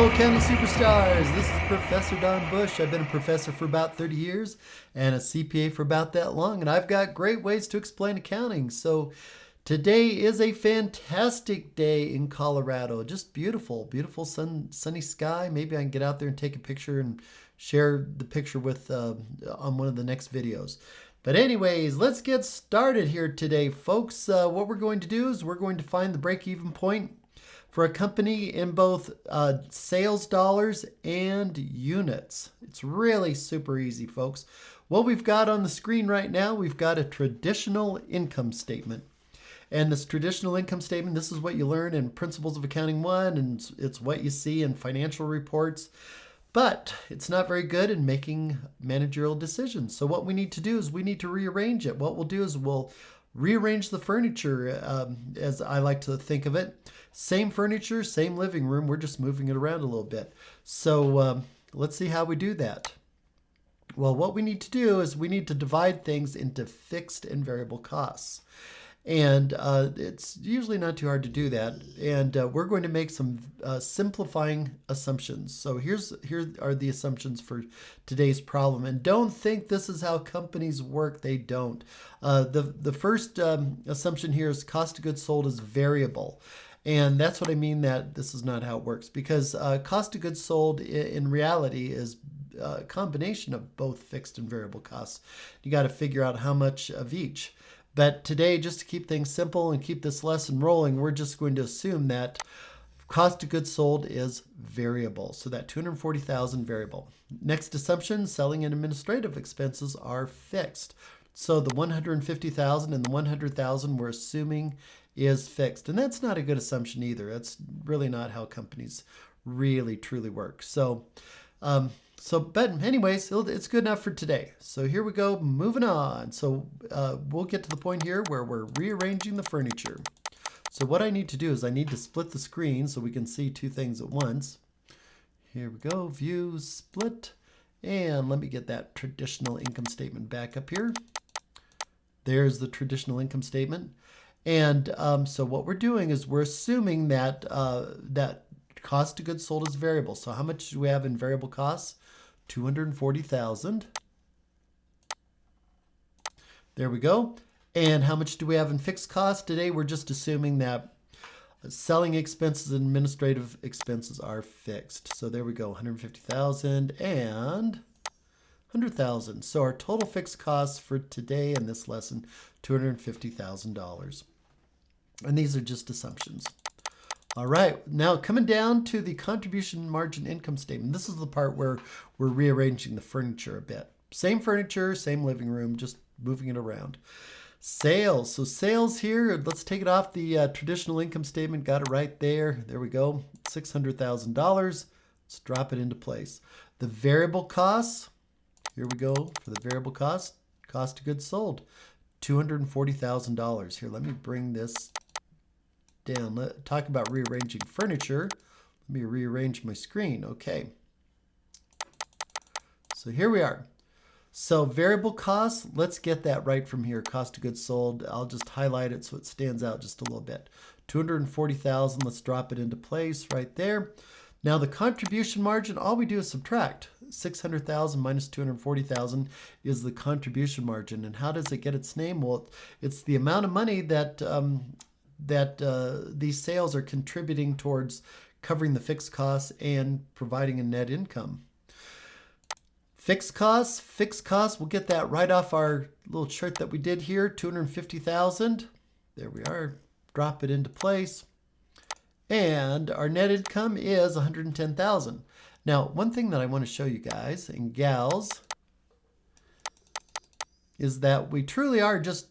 Accounting Superstars. This is Professor Don Bush. I've been a professor for about 30 years and a CPA for about that long, and I've got great ways to explain accounting. So today is a fantastic day in Colorado. Just beautiful, beautiful sunny sky. Maybe I can get out there and take a picture and share the picture with on one of the next videos. But anyways, let's get started here today, folks. What we're going to do is we're going to find the break-even point for a company in both sales dollars and units. It's really super easy, folks. What we've got on the screen right now, we've got a traditional income statement. And this traditional income statement, this is what you learn in Principles of Accounting 1, and it's what you see in financial reports. But it's not very good in making managerial decisions. So what we need to do is we need to rearrange it. What we'll do is we'll rearrange the furniture, as I like to think of it. Same furniture, same living room. We're just moving it around a little bit. So let's see how we do that. Well, what we need to do is we need to divide things into fixed and variable costs. And it's usually not too hard to do that. And we're going to make some simplifying assumptions. So here are the assumptions for today's problem. And don't think this is how companies work. They don't. The first assumption here is cost of goods sold is variable. And that's what I mean that this is not how it works, because cost of goods sold in reality is a combination of both fixed and variable costs. You got to figure out how much of each. But today, just to keep things simple and keep this lesson rolling, we're just going to assume that cost of goods sold is variable. So that $240,000 variable. Next assumption, selling and administrative expenses are fixed. So the $150,000 and the $100,000 we're assuming is fixed. And that's not a good assumption either. That's really not how companies really truly work. But anyways, it's good enough for today. So here we go, moving on. So we'll get to the point here where we're rearranging the furniture. So what I need to do is I need to split the screen so we can see two things at once. Here we go, view, split. And let me get that traditional income statement back up here. There's the traditional income statement. And so what we're doing is we're assuming that that cost of goods sold is variable. So how much do we have in variable costs? $240,000. There we go. And how much do we have in fixed costs? Today we're just assuming that selling expenses and administrative expenses are fixed. So there we go, $150,000 and $100,000. So our total fixed costs for today in this lesson, $250,000. And these are just assumptions. All right, now coming down to the contribution margin income statement. This is the part where we're rearranging the furniture a bit. Same furniture, same living room, just moving it around. Sales. So sales here, let's take it off the traditional income statement. Got it right there. There we go. $600,000. Let's drop it into place. The variable costs. Here we go for the variable cost. Cost of goods sold. $240,000. Here, let me bring this down. Let's talk about rearranging furniture. Let me rearrange my screen. Okay. So here we are. So variable costs, let's get that right from here. Cost of goods sold. I'll just highlight it so it stands out just a little bit. $240,000. Let's drop it into place right there. Now the contribution margin, all we do is subtract. $600,000 minus $240,000 is the contribution margin. And how does it get its name? Well, it's the amount of money that these sales are contributing towards covering the fixed costs and providing a net income. Fixed costs, we'll get that right off our little chart that we did here, $250,000. There we are, drop it into place. And our net income is $110,000. Now, one thing that I want to show you guys and gals is that we truly are just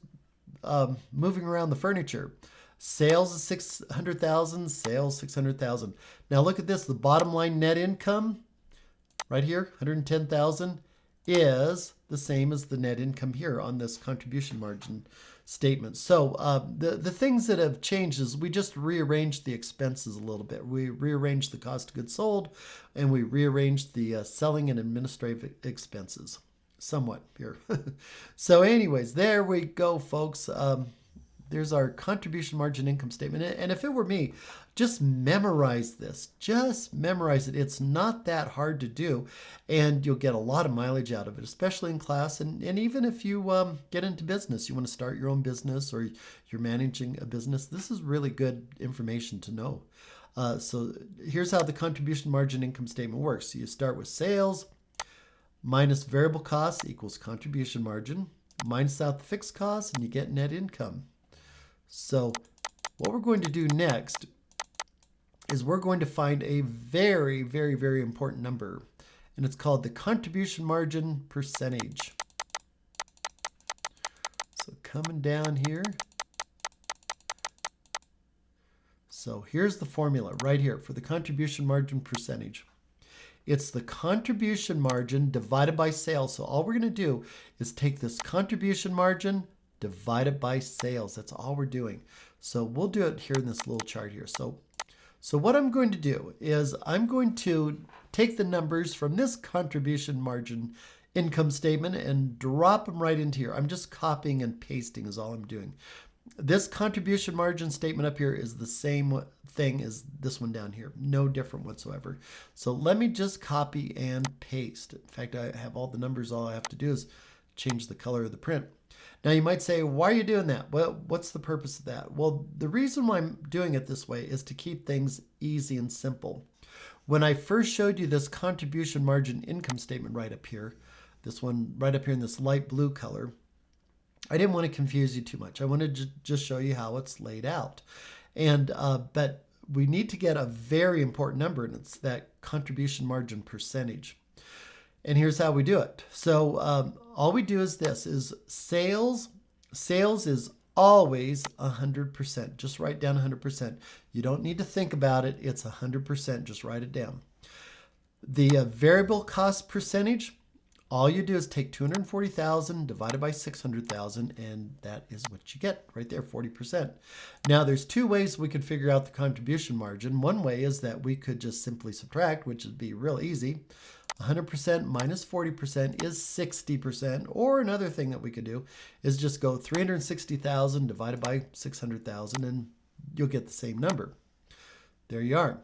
moving around the furniture. Sales is $600,000, sales $600,000. Now look at this, the bottom line net income right here, $110,000 is the same as the net income here on this contribution margin statement. So the things that have changed is we just rearranged the expenses a little bit. We rearranged the cost of goods sold and we rearranged the selling and administrative expenses somewhat here. So anyways, there we go, folks. there's our contribution margin income statement. And if it were me, just memorize this. Just memorize it. It's not that hard to do, and you'll get a lot of mileage out of it, especially in class. And even if you get into business, you want to start your own business or you're managing a business, this is really good information to know. So here's how the contribution margin income statement works. So you start with sales minus variable costs equals contribution margin, minus out the fixed costs, and you get net income. So what we're going to do next is we're going to find a very, very, very important number, and it's called the contribution margin percentage. So coming down here. So here's the formula right here for the contribution margin percentage. It's the contribution margin divided by sales. So all we're going to do is take this contribution margin divided by sales. That's all we're doing. So we'll do it here in this little chart here. So what I'm going to do is I'm going to take the numbers from this contribution margin income statement and drop them right into here. I'm just copying and pasting is all I'm doing. This contribution margin statement up here is the same thing as this one down here. No different whatsoever. So let me just copy and paste. In fact, I have all the numbers. All I have to do is change the color of the print. Now you might say, why are you doing that? Well, what's the purpose of that? Well, the reason why I'm doing it this way is to keep things easy and simple. When I first showed you this contribution margin income statement right up here, this one right up here in this light blue color, I didn't want to confuse you too much. I wanted to just show you how it's laid out. And but we need to get a very important number, and it's that contribution margin percentage. And here's how we do it. So all we do is this, is sales. Sales is always 100%. Just write down 100%. You don't need to think about it. It's 100%. Just write it down. The variable cost percentage, all you do is take 240,000 divided by 600,000, and that is what you get right there, 40%. Now, there's two ways we could figure out the contribution margin. One way is that we could just simply subtract, which would be real easy. 100% minus 40% is 60%. Or another thing that we could do is just go 360,000 divided by 600,000, and you'll get the same number. There you are.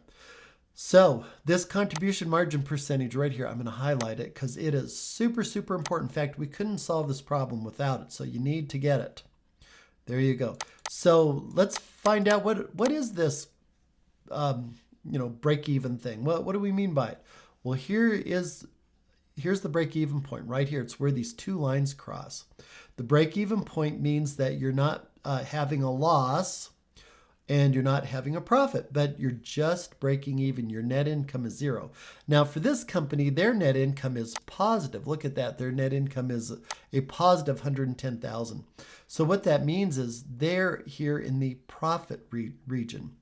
So this contribution margin percentage right here, I'm going to highlight it because it is super, super important. In fact, we couldn't solve this problem without it. So you need to get it. There you go. So let's find out what is this, break-even thing. What do we mean by it? Well, here's the break-even point right here. It's where these two lines cross. The break-even point means that you're not having a loss and you're not having a profit, but you're just breaking even. Your net income is zero. Now, for this company, their net income is positive. Look at that. Their net income is a positive 110,000. So what that means is they're here in the profit region.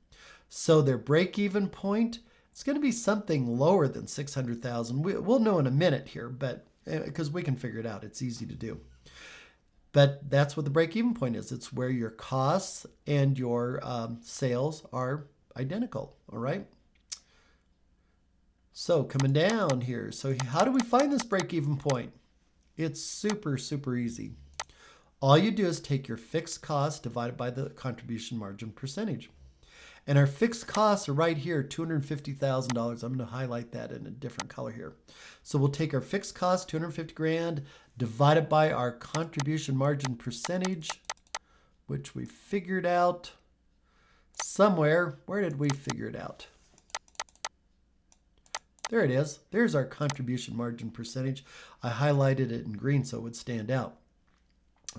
So their break-even point, it's going to be something lower than 600,000. We'll know in a minute here, but because we can figure it out. It's easy to do. But that's what the break-even point is. It's where your costs and your sales are identical, all right? So coming down here, so how do we find this break-even point? It's super, super easy. All you do is take your fixed cost divided by the contribution margin percentage. And our fixed costs are right here, $250,000. I'm going to highlight that in a different color here. So we'll take our fixed cost, 250 grand, divided by our contribution margin percentage, which we figured out somewhere. Where did we figure it out? There it is. There's our contribution margin percentage. I highlighted it in green so it would stand out.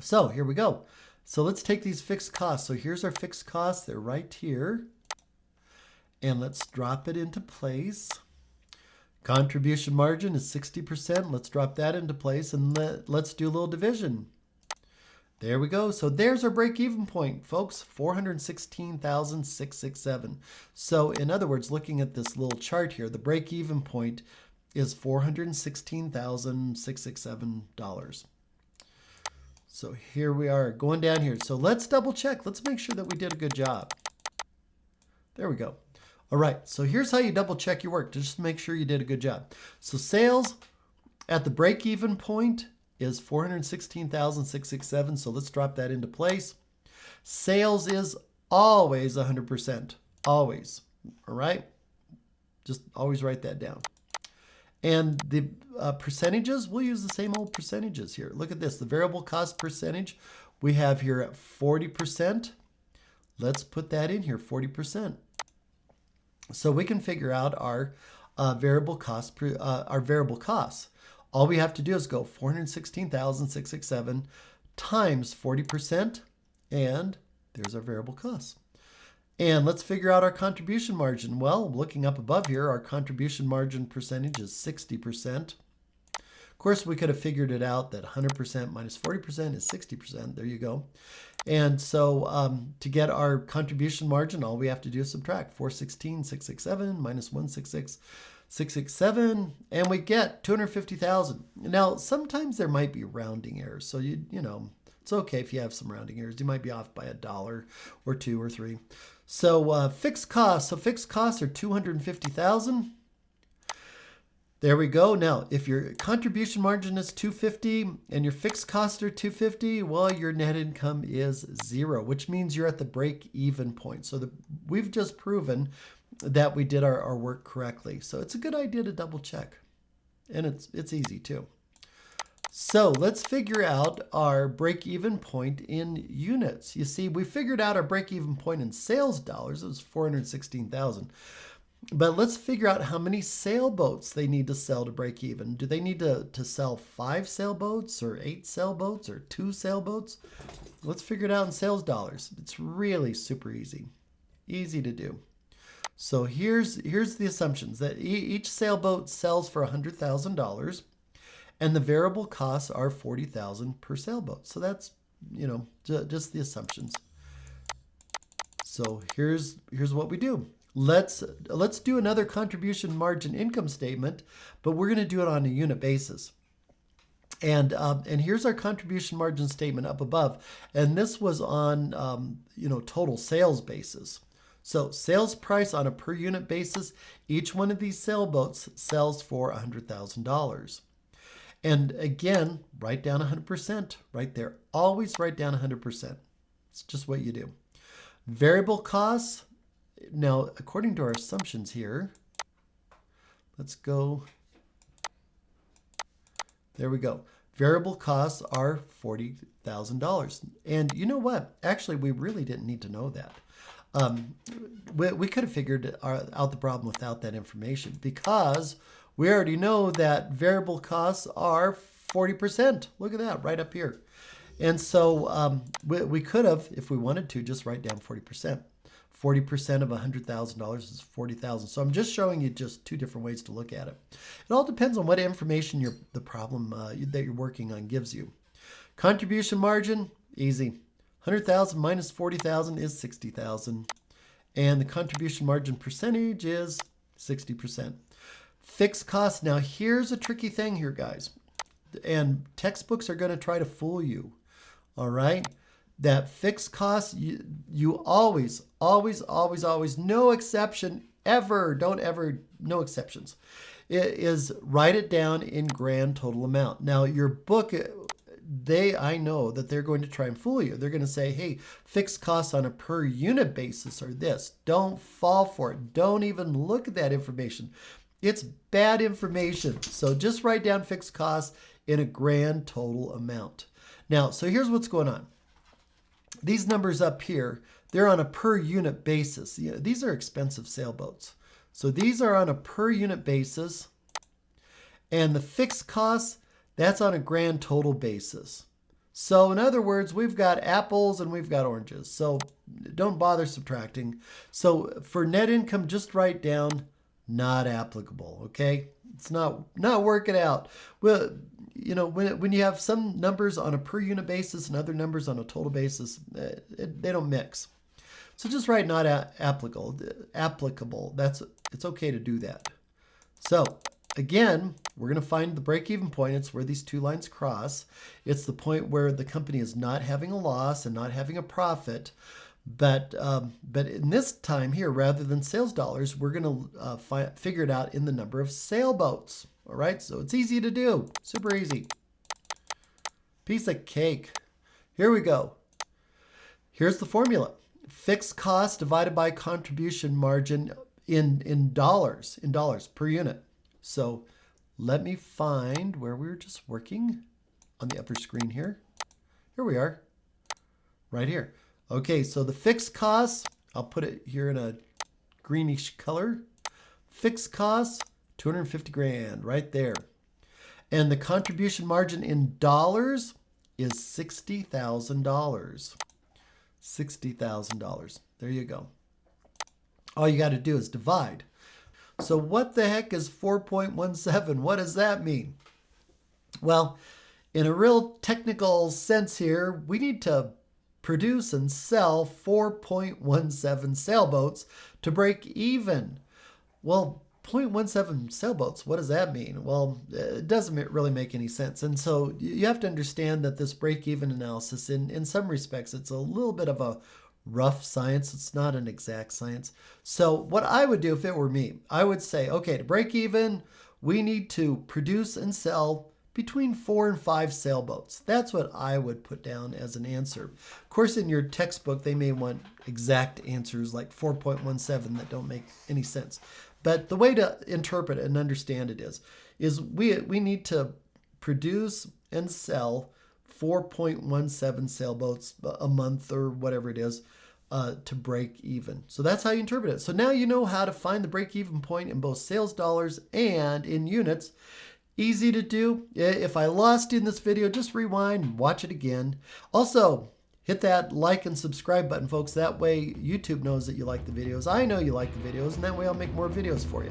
So here we go. So let's take these fixed costs. So here's our fixed costs. They're right here. And let's drop it into place. Contribution margin is 60%. Let's drop that into place and let's do a little division. There we go. So there's our break-even point, folks, 416,667. So in other words, looking at this little chart here, the break-even point is $416,667. So here we are going down here. So let's double check. Let's make sure that we did a good job. There we go. All right, so here's how you double check your work to just make sure you did a good job. So sales at the break-even point is 416,667. So let's drop that into place. Sales is always 100%. Always. All right? Just always write that down. And the percentages, we'll use the same old percentages here. Look at this. The variable cost percentage we have here at 40%. Let's put that in here, 40%. So we can figure out our variable costs. All we have to do is go 416,667 times 40%, and there's our variable costs. And let's figure out our contribution margin. Well, looking up above here, our contribution margin percentage is 60%. Of course, we could have figured it out that 100% minus 40% is 60%. There you go. And so to get our contribution margin, all we have to do is subtract 416,667 minus 166,667, and we get 250,000. Now, sometimes there might be rounding errors. So, you know, it's okay if you have some rounding errors. You might be off by $1 or $2 or $3. So fixed costs. So fixed costs are 250,000. There we go. Now, if your contribution margin is 250 and your fixed costs are 250, well, your net income is 0, which means you're at the break-even point. So we've just proven that we did our work correctly. So it's a good idea to double check. And it's easy too. So let's figure out our break-even point in units. You see, we figured out our break-even point in sales dollars. It was 416,000. But let's figure out how many sailboats they need to sell to break even. Do they need to sell 5 sailboats or 8 sailboats or 2 sailboats? Let's figure it out in sales dollars. It's really super easy. Easy to do. So here's the assumptions that each sailboat sells for $100,000 and the variable costs are $40,000 per sailboat. So that's, you know, just the assumptions. So here's what we do. Let's do another contribution margin income statement, but we're going to do it on a unit basis. And here's our contribution margin statement up above, and this was on total sales basis. So sales price on a per unit basis, each one of these sailboats sells for $100,000. And again, write down 100% right there. Always write down 100%. It's just what you do. Variable costs. Now, according to our assumptions here, let's go. There we go. Variable costs are $40,000. And you know what? Actually, we really didn't need to know that. We could have figured out the problem without that information because we already know that variable costs are 40%. Look at that right up here. And so we could have, if we wanted to, just write down 40%. 40% of $100,000 is 40,000. So I'm just showing you just 2 different ways to look at it. It all depends on what information the problem that you're working on gives you. Contribution margin, easy. 100,000 minus 40,000 is 60,000. And the contribution margin percentage is 60%. Fixed costs. Now here's a tricky thing here, guys. And textbooks are going to try to fool you. All right? That fixed costs, you always, no exception, ever, don't ever, no exceptions. It is write it down in grand total amount. Now your book, I know that they're going to try and fool you. They're going to say, hey, fixed costs on a per unit basis are this. Don't fall for it. Don't even look at that information. It's bad information. So just write down fixed costs in a grand total amount. Now, so here's what's going on. These numbers up here, they're on a per unit basis. These are expensive sailboats. So these are on a per unit basis. And the fixed costs, that's on a grand total basis. So in other words, we've got apples and we've got oranges. So don't bother subtracting. So for net income, just write down not applicable, okay? It's not working out. Well, you know, when you have some numbers on a per unit basis and other numbers on a total basis, they don't mix. So just write not applicable. It's okay to do that. So again, we're going to find the break-even point. It's where these 2 lines cross. It's the point where the company is not having a loss and not having a profit. But in this time here, rather than sales dollars, we're going to figure it out in the number of sailboats. All right, so it's easy to do. Super easy. Piece of cake. Here we go. Here's the formula. Fixed cost divided by contribution margin in dollars per unit. So let me find where we were just working on the upper screen here. Here we are, right here. Okay, so the fixed costs, I'll put it here in a greenish color. Fixed costs, 250 grand, right there. And the contribution margin in dollars is $60,000. $60,000. There you go. All you got to do is divide. So what the heck is 4.17? What does that mean? Well, in a real technical sense here, we need to produce and sell 4.17 sailboats to break even. Well, 0.17 sailboats, what does that mean? Well, it doesn't really make any sense. And so you have to understand that this break-even analysis, in some respects, it's a little bit of a rough science. It's not an exact science. So what I would do if it were me, I would say, okay, to break even, we need to produce and sell between 4 and 5 sailboats. That's what I would put down as an answer. Of course, in your textbook, they may want exact answers like 4.17 that don't make any sense. But the way to interpret it and understand it is we need to produce and sell 4.17 sailboats a month or whatever it is to break even. So that's how you interpret it. So now you know how to find the break-even point in both sales dollars and in units. Easy to do. If I lost you in this video, just rewind and watch it again. Also, hit that like and subscribe button, folks. That way YouTube knows that you like the videos. I know you like the videos, and that way I'll make more videos for you.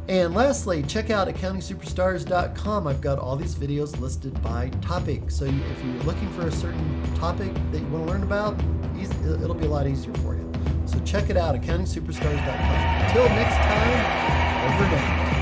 And lastly, check out accountingsuperstars.com. I've got all these videos listed by topic. So if you're looking for a certain topic that you want to learn about, it'll be a lot easier for you. So check it out, accountingsuperstars.com. Until next time, over and out.